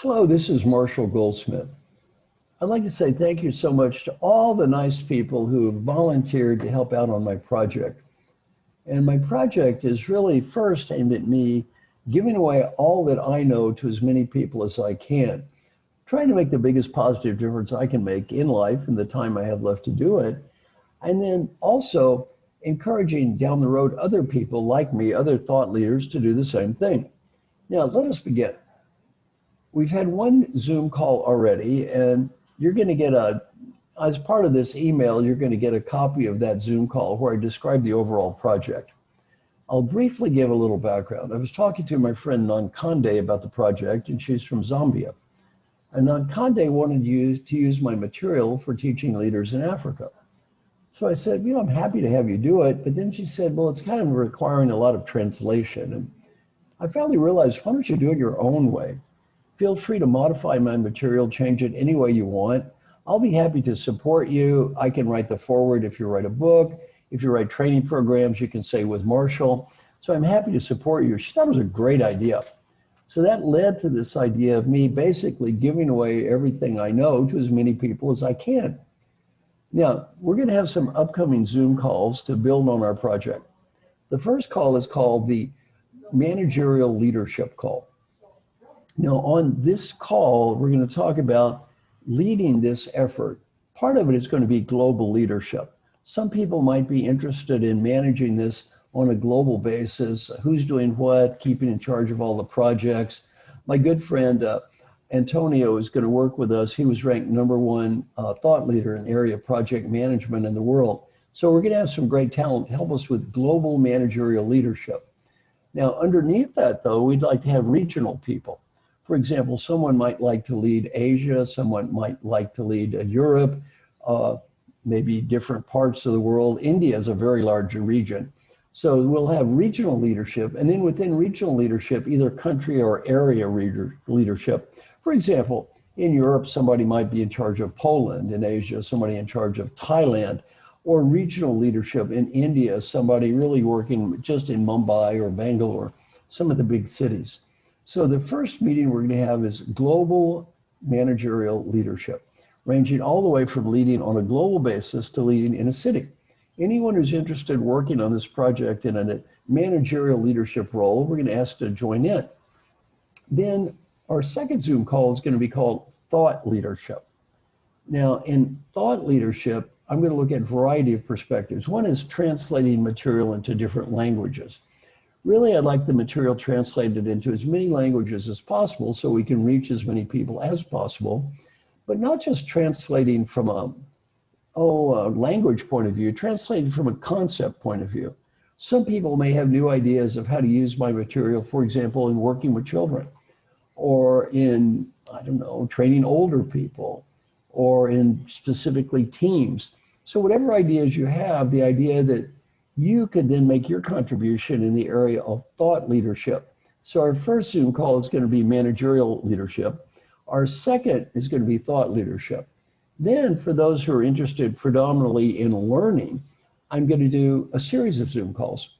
Hello, this is Marshall Goldsmith. I'd like to say thank you so much to all the nice people who have volunteered to help out on my project. And my project is really first aimed at me giving away all that I know to as many people as I can, trying to make the biggest positive difference I can make in life in the time I have left to do it. And then also encouraging down the road other people like me, other thought leaders, to do the same thing. Now, let us begin. We've had one Zoom call already, and you're going to get as part of this email, you're going to get a copy of that Zoom call where I describe the overall project. I'll briefly give a little background. I was talking to my friend Nankande about the project, and she's from Zambia. And Nankande wanted to use my material for teaching leaders in Africa. So I said, I'm happy to have you do it. But then she said, well, it's kind of requiring a lot of translation. And I finally realized, why don't you do it your own way? Feel free to modify my material, change it any way you want. I'll be happy to support you. I can write the foreword if you write a book. If you write training programs, you can say with Marshall. So I'm happy to support you. She thought it was a great idea. So that led to this idea of me basically giving away everything I know to as many people as I can. Now, we're going to have some upcoming Zoom calls to build on our project. The first call is called the Managerial Leadership call. Now, on this call, we're going to talk about leading this effort. Part of it is going to be global leadership. Some people might be interested in managing this on a global basis. Who's doing what, keeping in charge of all the projects. My good friend Antonio is going to work with us. He was ranked #1 thought leader in the area of project management in the world. So we're going to have some great talent to help us with global managerial leadership. Now, underneath that, though, we'd like to have regional people. For example, someone might like to lead Asia, someone might like to lead Europe, maybe different parts of the world. India is a very large region. So we'll have regional leadership, and then within regional leadership, either country or area leadership. For example, in Europe, somebody might be in charge of Poland. In Asia, somebody in charge of Thailand. Or regional leadership in India, somebody really working just in Mumbai or Bangalore, some of the big cities. So the first meeting we're going to have is global managerial leadership, ranging all the way from leading on a global basis to leading in a city. Anyone who's interested in working on this project in a managerial leadership role, we're going to ask to join in. Then our second Zoom call is going to be called thought leadership. Now, in thought leadership, I'm going to look at a variety of perspectives. One is translating material into different languages. Really, I'd like the material translated into as many languages as possible so we can reach as many people as possible, but not just translating from a language point of view, translating from a concept point of view. Some people may have new ideas of how to use my material, for example, in working with children, or in, training older people, or in specifically teams. So whatever ideas you have, the idea that you could then make your contribution in the area of thought leadership. So our first Zoom call is going to be managerial leadership. Our second is going to be thought leadership. Then for those who are interested predominantly in learning, I'm going to do a series of Zoom calls.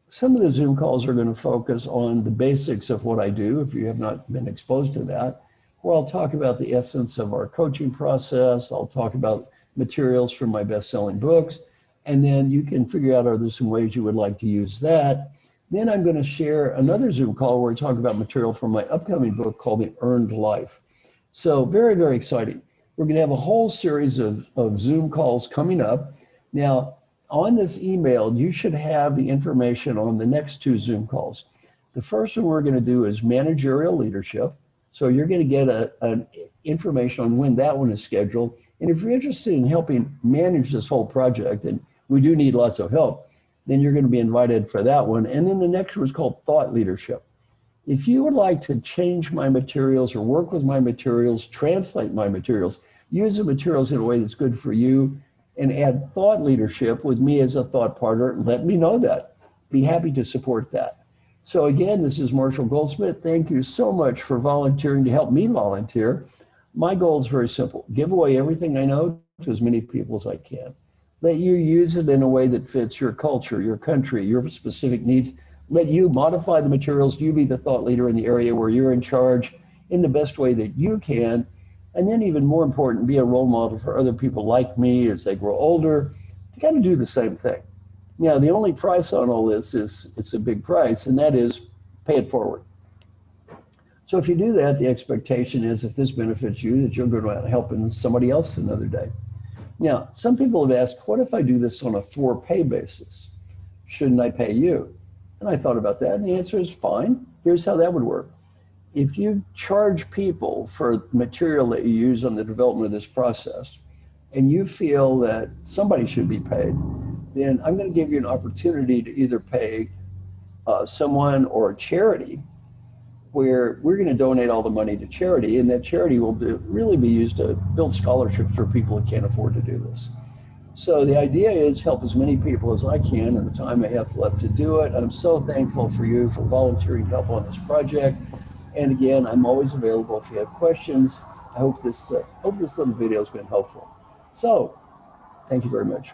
Some of the Zoom calls are going to focus on the basics of what I do, if you have not been exposed to that, where I'll talk about the essence of our coaching process. I'll talk about materials from my best-selling books, and then you can figure out, are there some ways you would like to use that? Then I'm going to share another Zoom call where I talk about material from my upcoming book called The Earned Life. So very, very exciting. We're going to have a whole series of Zoom calls coming up. Now, on this email, you should have the information on the next two Zoom calls. The first one we're going to do is managerial leadership. So you're going to get an information on when that one is scheduled. And if you're interested in helping manage this whole project, and we do need lots of help, then you're going to be invited for that one. And then the next one is called thought leadership. If you would like to change my materials or work with my materials, translate my materials, use the materials in a way that's good for you, and add thought leadership with me as a thought partner, let me know that. Be happy to support that. So again, this is Marshall Goldsmith. Thank you so much for volunteering to help me volunteer. My goal is very simple. Give away everything I know to as many people as I can. Let you use it in a way that fits your culture, your country, your specific needs. Let you modify the materials. You be the thought leader in the area where you're in charge. in the best way that you can. And then even more important, be a role model for other people like me as they grow older to kind of do the same thing. Now, the only price on all this is, it's a big price, and that is pay it forward. So if you do that, the expectation is if this benefits you, that you're going to help somebody else another day. Now, some people have asked, what if I do this on a for-pay basis? Shouldn't I pay you? And I thought about that, and the answer is fine. Here's how that would work. If you charge people for material that you use on the development of this process, and you feel that somebody should be paid, then I'm going to give you an opportunity to either pay someone or a charity, where we're going to donate all the money to charity, and that charity will really be used to build scholarships for people who can't afford to do this. So the idea is help as many people as I can in the time I have left to do it. I'm so thankful for you for volunteering to help on this project. And again, I'm always available if you have questions. I hope this little video has been helpful. So, thank you very much.